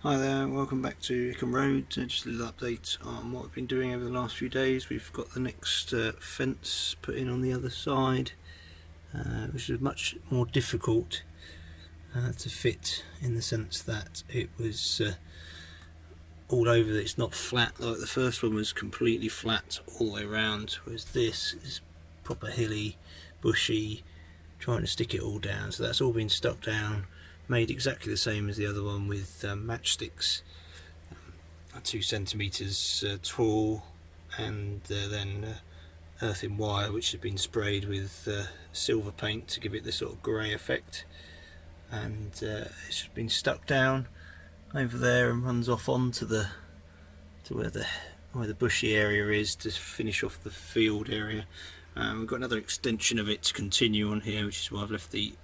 Hi there, welcome back to Ickham Road. Just a little update on what we've been doing over the last few days. We've got the next fence put in on the other side, which is much more difficult to fit, in the sense that it was all over. It's not flat like the first one was, completely flat all the way around, whereas this is proper hilly, bushy, trying to stick it all down. So that's all been stuck down, made exactly the same as the other one, with matchsticks 2 centimeters tall, and then earthen wire which has been sprayed with silver paint to give it the sort of grey effect, and it's been stuck down over there and runs off onto where the bushy area is, to finish off the field area. We've got another extension of it to continue on here, which is why I've left the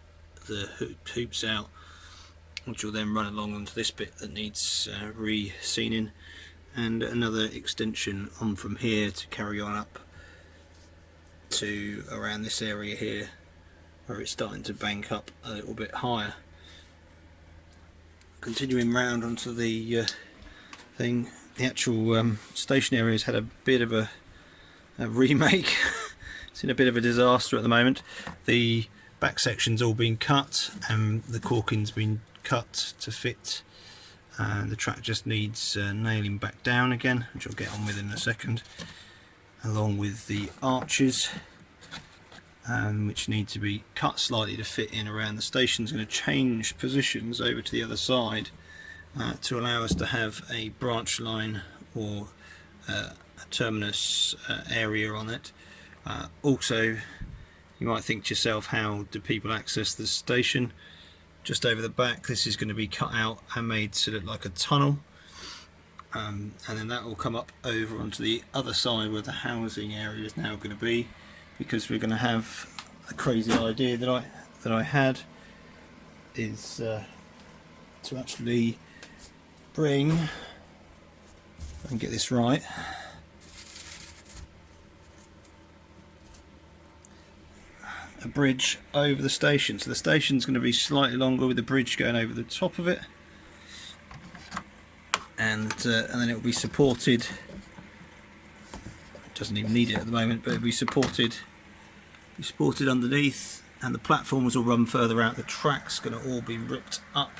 hoops out, which will then run along onto this bit that needs re-sealing, and another extension on from here to carry on up to around this area here, where it's starting to bank up a little bit higher. Continuing round onto the thing, the actual station area has had a bit of a remake. It's in a bit of a disaster at the moment. The back section's all been cut and the corking's been cut to fit, and the track just needs nailing back down again, which I'll get on with in a second, along with the arches, which need to be cut slightly to fit in around the station. Is going to change positions over to the other side to allow us to have a branch line or a terminus area on it. Also, you might think to yourself, how do people access the station? Just over the back, this is going to be cut out and made to look like a tunnel, and then that will come up over onto the other side where the housing area is now going to be, because we're going to have a crazy idea that I had is to actually bring, if I can get this right, a bridge over the station. So the station's going to be slightly longer, with the bridge going over the top of it, and then it will be supported. It doesn't even need it at the moment, but it'll be supported underneath, and the platforms will run further out. The track's going to all be ripped up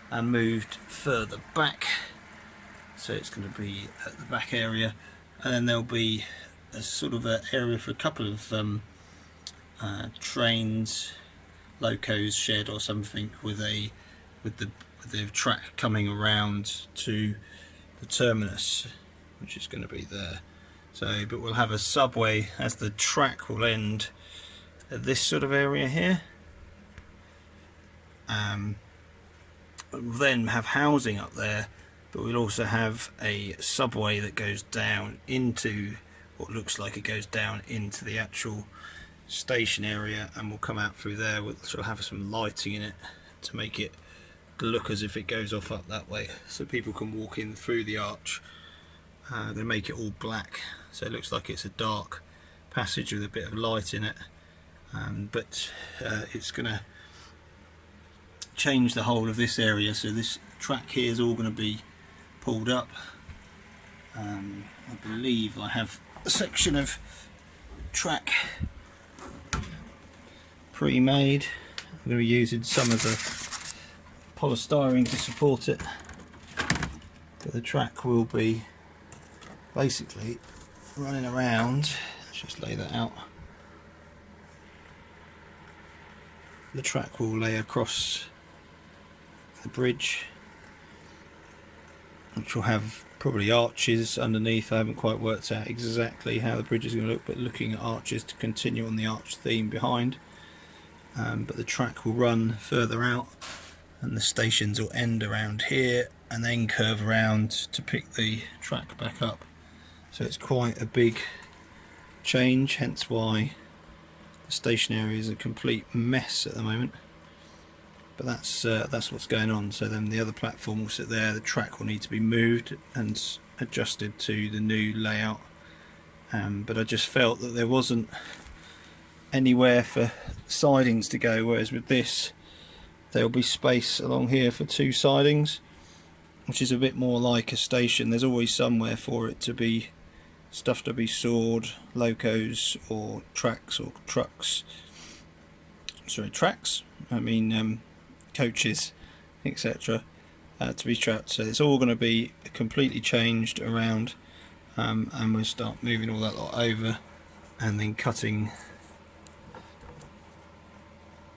and moved further back, so it's going to be at the back area, and then there'll be a sort of an area for a couple of trains, locos shed or something, with the track coming around to the terminus, which is going to be there. So, but we'll have a subway, as the track will end at this sort of area here. We'll then have housing up there, but we'll also have a subway that goes down into what looks like it goes down into the actual station area, and we'll come out through there. We'll sort of have some lighting in it to make it look as if it goes off up that way, so people can walk in through the arch. They're going to make it all black, so it looks like it's a dark passage with a bit of light in it, but it's going to change the whole of this area. So this track here is all going to be pulled up. I believe I have a section of track pre-made. I'm going to be using some of the polystyrene to support it, but the track will be basically running around. Let's just lay that out. The track will lay across the bridge, which will have probably arches underneath. I haven't quite worked out exactly how the bridge is going to look, but looking at arches to continue on the arch theme behind. But the track will run further out, and the stations will end around here and then curve around to pick the track back up. So it's quite a big change, hence why the station area is a complete mess at the moment. But that's what's going on. So then the other platform will sit there, the track will need to be moved and adjusted to the new layout. But I just felt that there wasn't anywhere for sidings to go, whereas with this there'll be space along here for 2 sidings, which is a bit more like a station. There's always somewhere for it to be, stuff to be stored, locos or tracks or trucks, coaches, etc., to be trapped. So it's all going to be completely changed around, and we'll start moving all that lot over and then cutting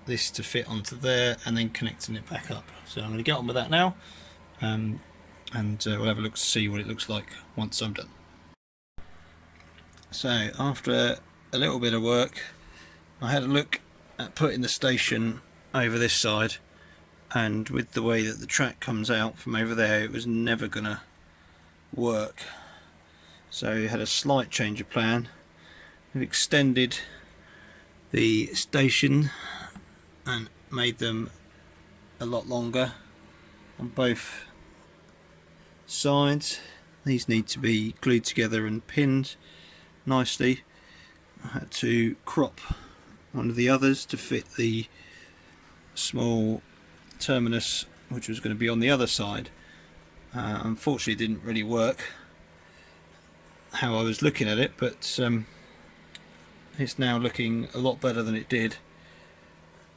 this to fit onto there and then connecting it back up. So I'm going to get on with that now, and we'll have a look to see what it looks like once I'm done. So after a little bit of work, I had a look at putting the station over this side, and with the way that the track comes out from over there, it was never gonna work. So we had a slight change of plan. We've extended the station and made them a lot longer on both sides. These need to be glued together and pinned nicely. I had to crop one of the others to fit the small terminus which was going to be on the other side. Unfortunately it didn't really work how I was looking at it, but it's now looking a lot better than it did,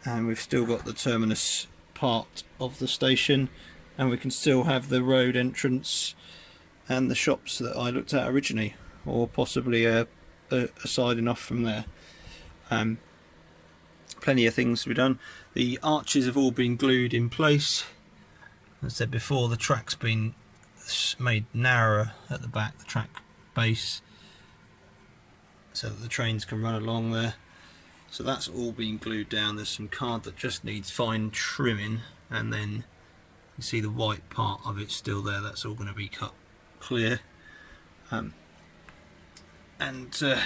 and we've still got the terminus part of the station, and we can still have the road entrance and the shops that I looked at originally, or possibly a siding off from there. Plenty of things to be done. The arches have all been glued in place. As I said before, the track's been made narrower at the back, the track base, so that the trains can run along there. So that's all been glued down. There's some card that just needs fine trimming, and then you see the white part of it still there. That's all going to be cut clear. So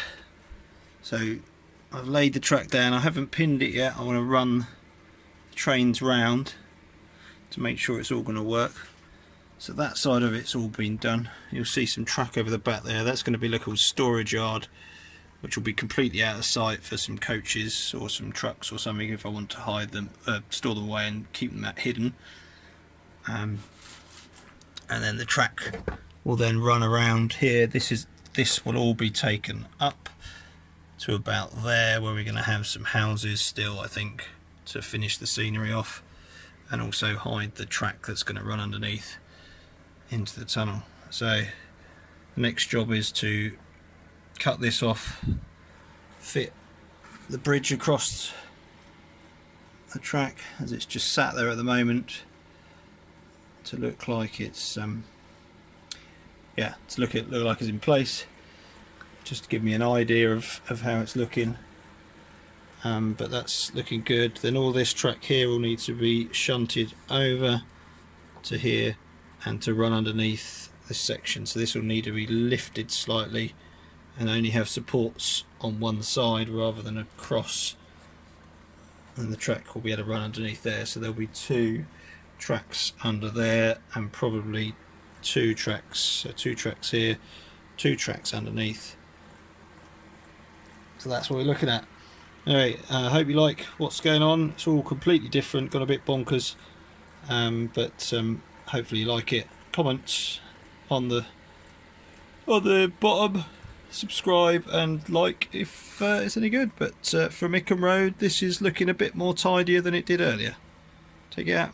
I've laid the track down. I haven't pinned it yet. I want to run the trains round to make sure it's all going to work. So that side of it's all been done. You'll see some track over the back there. That's going to be like a storage yard, which will be completely out of sight for some coaches or some trucks or something if I want to hide them, store them away and keep them hidden. And then the track will then run around here. This will all be taken up to about there, where we're going to have some houses still, I think, to finish the scenery off, and also hide the track that's going to run underneath into the tunnel. So the next job is to cut this off, fit the bridge across the track as it's just sat there at the moment, to look like it's look like it's in place, just to give me an idea of how it's looking. But that's looking good. Then all this track here will need to be shunted over to here and to run underneath this section. So this will need to be lifted slightly and only have supports on one side rather than across, and the track will be able to run underneath there. So there'll be two tracks under there, and probably two tracks, so two tracks here, two tracks underneath. So that's what we're looking at. Anyway, I hope you like what's going on. It's all completely different, got a bit bonkers, but hopefully you like it. Comment on the bottom, subscribe and like if it's any good. But from Ickham Road, this is looking a bit more tidier than it did earlier. Take it out.